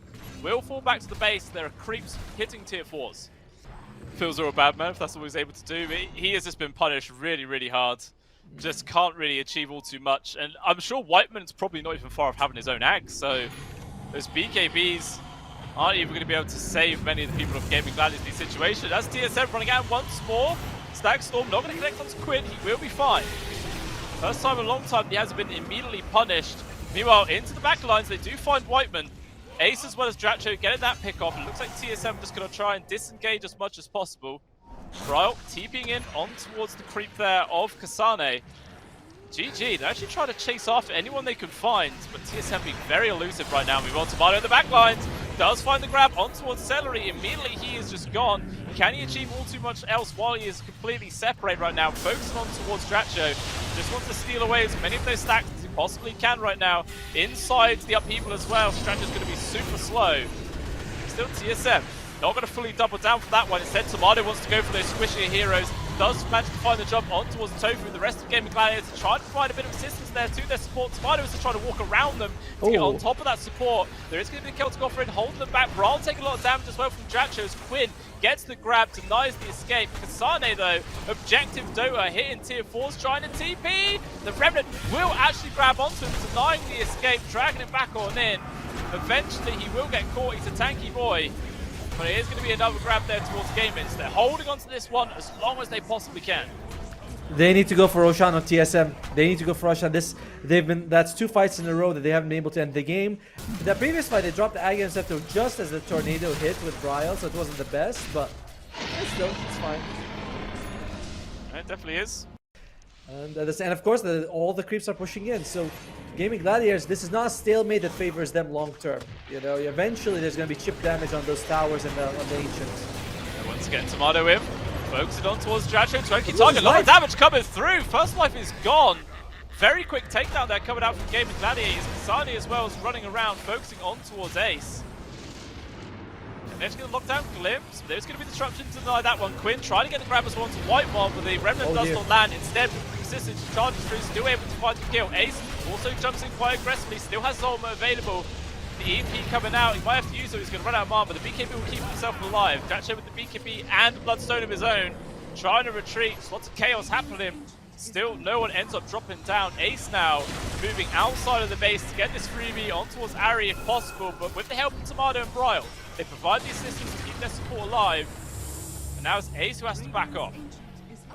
Will fall back to the base. There are creeps hitting tier 4s. Feels real bad, man, if that's what he's able to do. But he has just been punished really, really hard. Just can't really achieve all too much. And I'm sure Whitemon's probably not even far off having his own ag, so those BKBs aren't even going to be able to save many of the people of Gaimin Gladiators in these situations. That's TSM running out once more. Stag Storm not going to connect onto Quinn. He will be fine. First time in a long time he hasn't been immediately punished. Meanwhile, into the back lines, they do find Whitemon. Ace as well as dyrachyo getting that pick off. It looks like TSM just going to try and disengage as much as possible. Bryle TPing in on towards the creep there of Kasane. GG, they're actually trying to chase after anyone they can find, but TSM being very elusive right now. We've got Timado in the back lines. Does find the grab on towards Seleri. Immediately he is just gone. Can he achieve all too much else while he is completely separated right now? Focusing on towards dyrachyo. Just wants to steal away as many of those stacks as he possibly can right now. Inside the upheaval as well. dyrachyo's going to be super slow. Still TSM. Not going to fully double down for that one. Instead, Timado wants to go for those squishier heroes. Does manage to find the jump on towards tOfu. The rest of Gaimin Gladiators trying to provide a bit of assistance there to their support. Timado is just trying to walk around them to get on top of that support. There is going to be a Celtic offering, holding them back. Bryle taking a lot of damage as well from dyrachyo as Quinn gets the grab, denies the escape. Kasane though, objective Dota hitting tier 4s, trying to TP. The Remnant will actually grab onto him, denying the escape, dragging him back on in. Eventually he will get caught, he's a tanky boy. But it is going to be another grab there towards Gaimin. They're holding on to this one as long as they possibly can. They need to go for Roshan on TSM. They need to go for Roshan. That's 2 fights in a row that they haven't been able to end the game. The previous fight, they dropped the Ag Scepter just as the tornado hit with Bryle, so it wasn't the best, but still, it's fine. It definitely is. And of course, all the creeps are pushing in, so Gaimin Gladiators, this is not a stalemate that favors them long term. You know, eventually there's going to be chip damage on those towers and on the Ancients. And once again, Timado in. Focusing on towards dyrachyo. 20 target. A lot of damage coming through. First life is gone. Very quick takedown there coming out from Gaimin Gladiators. Kasane as well is running around, focusing on towards Ace. And they're just going to lock down Glimpse. There's going to be disruption to deny that one. Quinn trying to get the grab as well to Whitemon, but the Remnant does not land. Instead, persistence charges through, still able to find the kill. Ace also jumps in quite aggressively, still has Zolma available. The EP coming out, he might have to use it, he's going to run out of armor, but the BKB will keep himself alive. dyrachyo with the BKB and Bloodstone of his own, trying to retreat. Lots of chaos happening. Still, no one ends up dropping down. Ace now moving outside of the base to get this freebie on towards Ari if possible, but with the help of Timado and Bryle, they provide the assistance to keep their support alive. And now it's Ace who has to back off.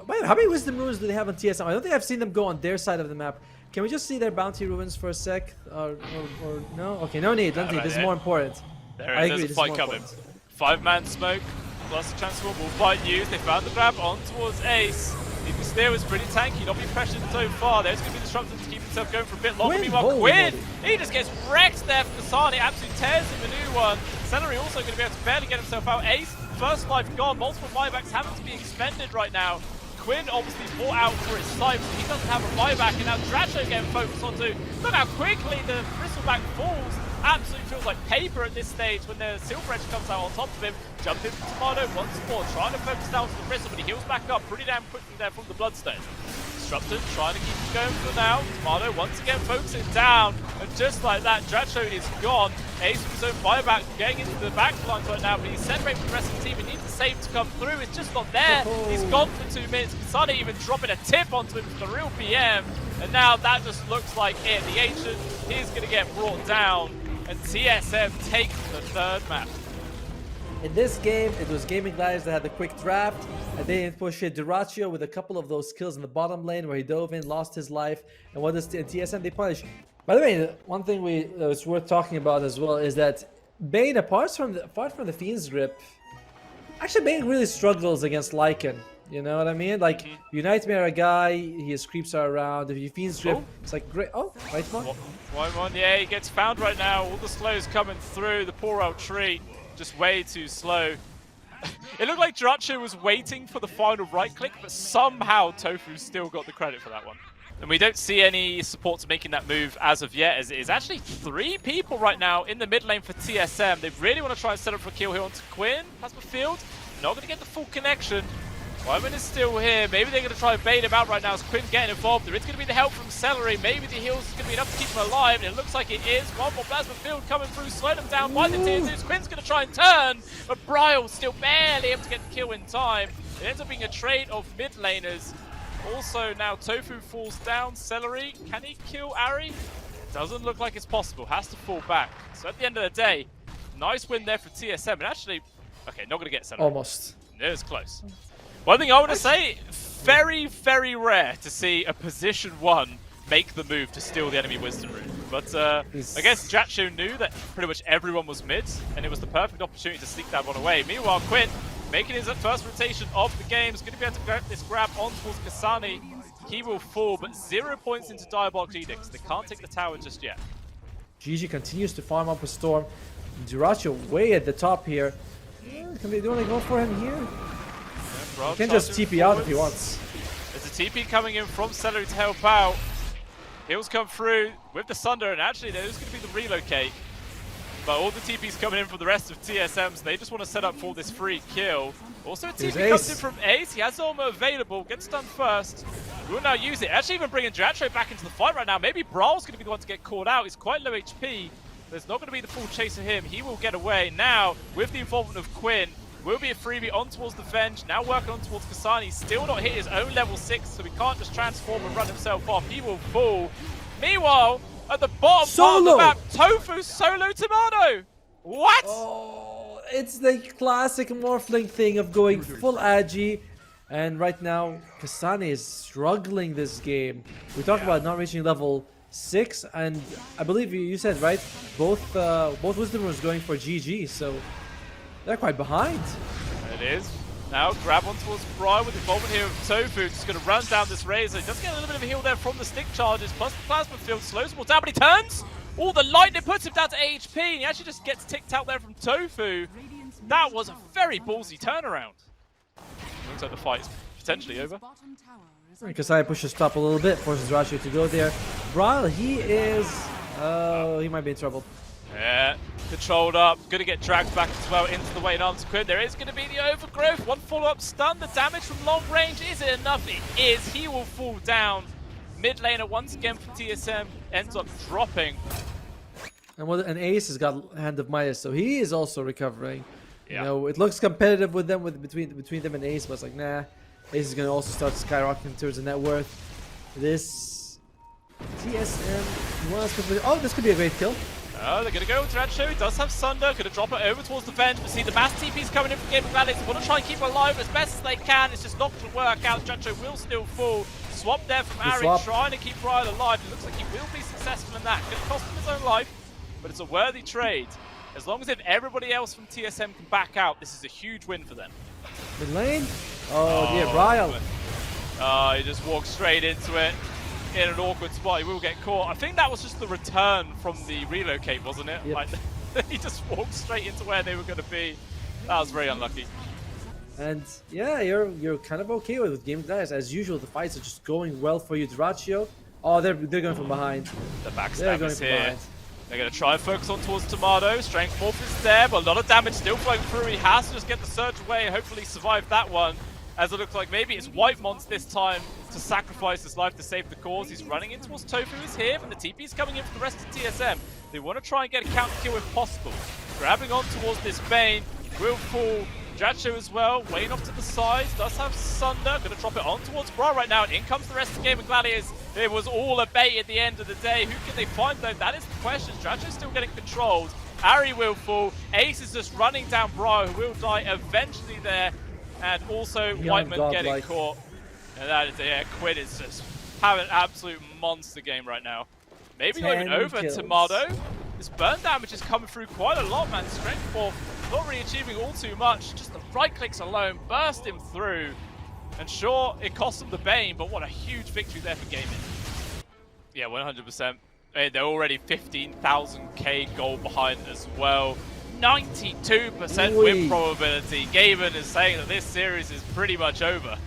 Wait, how many Wisdom Runes do they have on TSM? I don't think I've seen them go on their side of the map. Can we just see their bounty ruins for a sec? Or no? Okay, no need. Don't need. This is more important. There's a fight coming. 5-man smoke plus the transformable fight used. They found the grab on towards Ace. Even still is pretty tanky, not being pressured so far. There's going to be disruption to keep himself going for a bit longer. Meanwhile, Quinn, he just gets wrecked there for Kasane. Absolutely tears him a new one. Seleri also going to be able to barely get himself out. Ace, first life gone. Multiple buybacks having to be expended right now. Quinn obviously fought out for his life, so he doesn't have a buyback, and now dyrachyo getting focused onto. Look how quickly the bristleback falls. Absolutely feels like paper at this stage when the Silver Edge comes out on top of him. Jump in from Timado once more, trying to focus down to the bristle, but he heals back up pretty damn quickly there from the Bloodstone. Disruption trying to keep it going for now. Timado once again focusing down, and just like that, dyrachyo is gone. Ace with his own buyback getting into the back lines right now, but he's separated from the rest of the team. He needs a save to come through. It's just not there. He's gone for 2 minutes. Kasane even dropping a tip onto him for the real PM. And now that just looks like it. The Ancient is going to get brought down, and TSM takes the 3rd map. In this game, it was Gaimin Gladiators that had the quick draft, and they didn't push it. Dyrachyo with a couple of those kills in the bottom lane where he dove in, lost his life, and what does TSM they punish? By the way, one thing it's worth talking about as well is that Bane, apart from the Fiend's grip, actually Bane really struggles against Lycan. You know what I mean? Like, you Nightmare a guy, his creeps are around. If you Fiend's grip, it's like great. Oh, Whitemon. Whitemon, yeah, he gets found right now. All the slows coming through. The poor old tree, just way too slow. It looked like dyrachyo was waiting for the final right click, but somehow tOfu still got the credit for that one. And we don't see any supports making that move as of yet, as it is actually 3 people right now in the mid lane for TSM. They really want to try and set up for a kill here onto Quinn. Plasma Field, not going to get the full connection. Whitemon is still here. Maybe they're going to try and bait him out right now as Quinn's getting involved. There is going to be the help from Seleri. Maybe the heals is going to be enough to keep him alive, and it looks like it is. One more Plasma Field coming through, slowing them down by the TSM. Quinn's going to try and turn, but Bryle still barely able to get the kill in time. It ends up being a trade of mid laners. Also, now tOfu falls down. Seleri, can he kill Ari? Doesn't look like it's possible. Has to fall back. So at the end of the day, nice win there for TSM. And actually, okay, not going to get Seleri. Almost. It was close. One thing I want to say, very, very rare to see a position 1 make the move to steal the enemy Wisdom Rune. But I guess dyrachyo knew that pretty much everyone was mid, and it was the perfect opportunity to sneak that one away. Meanwhile, Quinn, making his first rotation of the game, is going to be able to get this grab on towards Kasane. He will fall, but 0 points into Diabolic Edicts. They can't take the tower just yet. GG continues to farm up a storm. dyrachyo way at the top here. Can they only go for him here? He can just TP out if he wants. There's a TP coming in from Seleri to help out. Heals come through with the Sunder, and actually there's going to be the relocate. But all the TP's coming in from the rest of TSMs. They just want to set up for this free kill. Also a TP comes in from Ace. He has armor available. Gets done first. We will now use it. Actually even bringing dyrachyo back into the fight right now. Maybe Bryle's going to be the one to get caught out. He's quite low HP. There's not going to be the full chase of him. He will get away. Now, with the involvement of Quinn, will be a freebie on towards the Venge, now working on towards Kasane. Still not hit his own level 6, so he can't just transform and run himself off. He will fall. Meanwhile, at the bottom part of the map, tOfu solo Timado. What? Oh, it's the classic Morphling thing of going full agi. And right now, Kasane is struggling this game. We talked about not reaching level 6, and I believe you said, right? Both Wisdom Runes going for GG, so they're quite behind. It is. Now grab on towards Bryle with involvement here of tOfu. Just going to run down this Razor. He does get a little bit of a heal there from the stick charges, plus the Plasma Field slows him all down, but he turns! All the lightning puts him down to HP, and he actually just gets ticked out there from tOfu. That was a very ballsy turnaround. Looks like the fight is potentially over. Kasane pushes top a little bit, forces dyrachyo to go there. Bryle, he is... he might be in trouble. Yeah, controlled up, gonna get dragged back as well into the Wayne Arms Quinn. There is gonna be the overgrowth, one follow-up stun, the damage from long range, is it enough? It is, he will fall down. Mid laner once again for TSM, ends up dropping. And Ace has got Hand of Midas, so he is also recovering. Yeah. You know, it looks competitive with them, between them and Ace, but it's like, nah. Ace is gonna also start skyrocketing towards the net worth. This TSM was oh, this could be a great kill. Oh, they're going to go with dyrachyo. He does have Sunder. Going to drop it over towards the Venge. But see, the mass TP's coming in from Gaimin Gladiators. They want to try and keep her alive as best as they can. It's just not going to work out. dyrachyo will still fall. Swap there from Ari, trying to keep Bryle alive. It looks like he will be successful in that. Going to cost him his own life, but it's a worthy trade. As long as if everybody else from TSM can back out, this is a huge win for them. Mid lane? Oh dear, Bryle. Oh, he just walked straight into it. In an awkward spot, he will get caught. I think that was just the return from the relocate, wasn't it? Yep. Like, he just walked straight into where they were going to be. That was very unlucky. And yeah, you're kind of okay with Gaimin Gladiators. As usual, the fights are just going well for you. dyrachyo. Oh, they're going from behind. The backstab is here. They're going to try and focus on towards Timado. Strength Morph is there, but a lot of damage still flowing through. He has to just get the surge away and hopefully survive that one. As it looks like maybe it's Whitemon this time to sacrifice his life to save the cause. He's running in towards tOfu is here, but the TP is coming in for the rest of TSM. They want to try and get a counter kill if possible. Grabbing on towards this Bane, will fall. dyrachyo as well, Wayne off to the side, does have Sunder, going to drop it on towards Bryle right now, and in comes the rest of the Gaimin Gladiators. It was all a bait at the end of the day. Who can they find though? That is the question. dyrachyo's still getting controlled. Ari will fall. Ace is just running down Bryle, who will die eventually there. And also Whitemon getting caught. And that is, yeah, Quinn is just having an absolute monster game right now. Maybe not even over Timado. This burn damage is coming through quite a lot, man. Strength 4, not really achieving all too much. Just the right clicks alone burst him through. And sure, it cost him the Bane, but what a huge victory there for Gaimin. Yeah, 100%. They're already 15,000k gold behind as well. 92% win probability. Gaimin is saying that this series is pretty much over.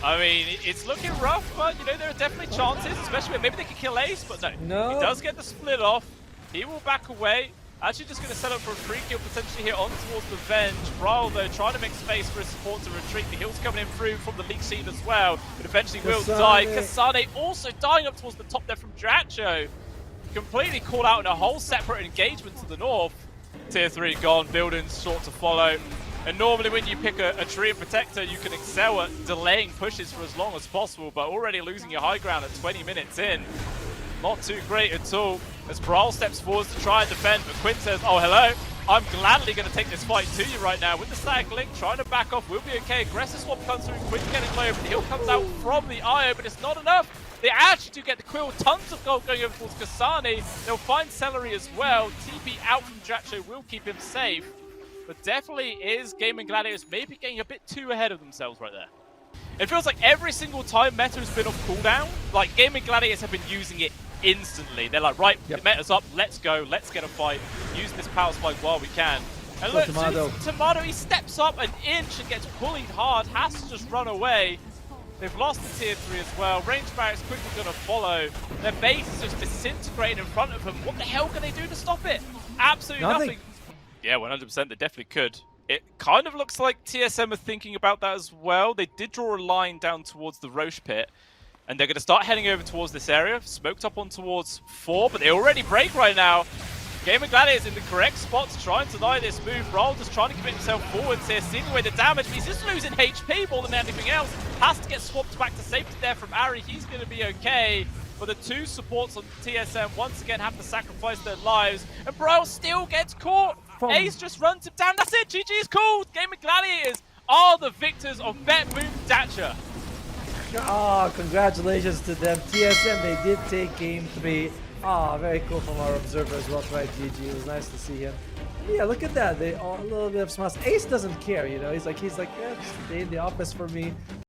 I mean, it's looking rough, but you know, there are definitely chances, especially when maybe they can kill Ace, but no. He does get the split off. He will back away. Actually just going to set up for a free kill potentially here on towards the Venge. Bryle though trying to make space for his support to retreat. The heal's coming in through from the leak seed as well, but eventually will die. Kasane also dying up towards the top there from dyrachyo. Completely caught out in a whole separate engagement to the north. Tier 3 gone, buildings short to follow. And normally when you pick a tree and protector, you can excel at delaying pushes for as long as possible, but already losing your high ground at 20 minutes in. Not too great at all, as Bryle steps forwards to try and defend, but Quinn says, oh hello, I'm gladly going to take this fight to you right now. With the static link, trying to back off, will be okay. Aggressive swap comes through, Quinn getting low, but the heal comes out from the IO, but it's not enough. They actually do get the quill, tons of gold going over towards Kasane. They'll find Seleri as well. TP out from dyrachyo will keep him safe. But definitely is Gaimin Gladiators maybe getting a bit too ahead of themselves right there. It feels like every single time meta has been off cooldown, like Gaimin Gladiators have been using it instantly. They're like, right, the meta's up, let's go, let's get a fight, use this power spike while we can. And look, Timado, he steps up an inch and gets bullied hard, has to just run away. They've lost the tier 3 as well. Range barracks quickly going to follow. Their base is just disintegrating in front of them. What the hell can they do to stop it? Absolutely nothing. Yeah, 100%. They definitely could. It kind of looks like TSM are thinking about that as well. They did draw a line down towards the Roche pit. And they're going to start heading over towards this area. Smoked up on towards 4, but they already break right now. Gaimin Gladiators in the correct spot to try and deny this move. Bryle just trying to commit himself forwards here, seeing away the damage, but he's just losing HP more than anything else. Has to get swapped back to safety there from Ari. He's going to be okay. But the two supports on TSM once again have to sacrifice their lives. And Bryle still gets caught. Ace just runs him down. That's it. GG is called. Gaimin Gladiators are the victors of BTBOOM DACHA. Oh, congratulations to them. TSM, they did take game 3. Ah, very cool from our observer as well, right, GG. It was nice to see him. Yeah, look at that. They all a little bit of smiles. Ace doesn't care, you know. He's like, yeah, just stay in the office for me.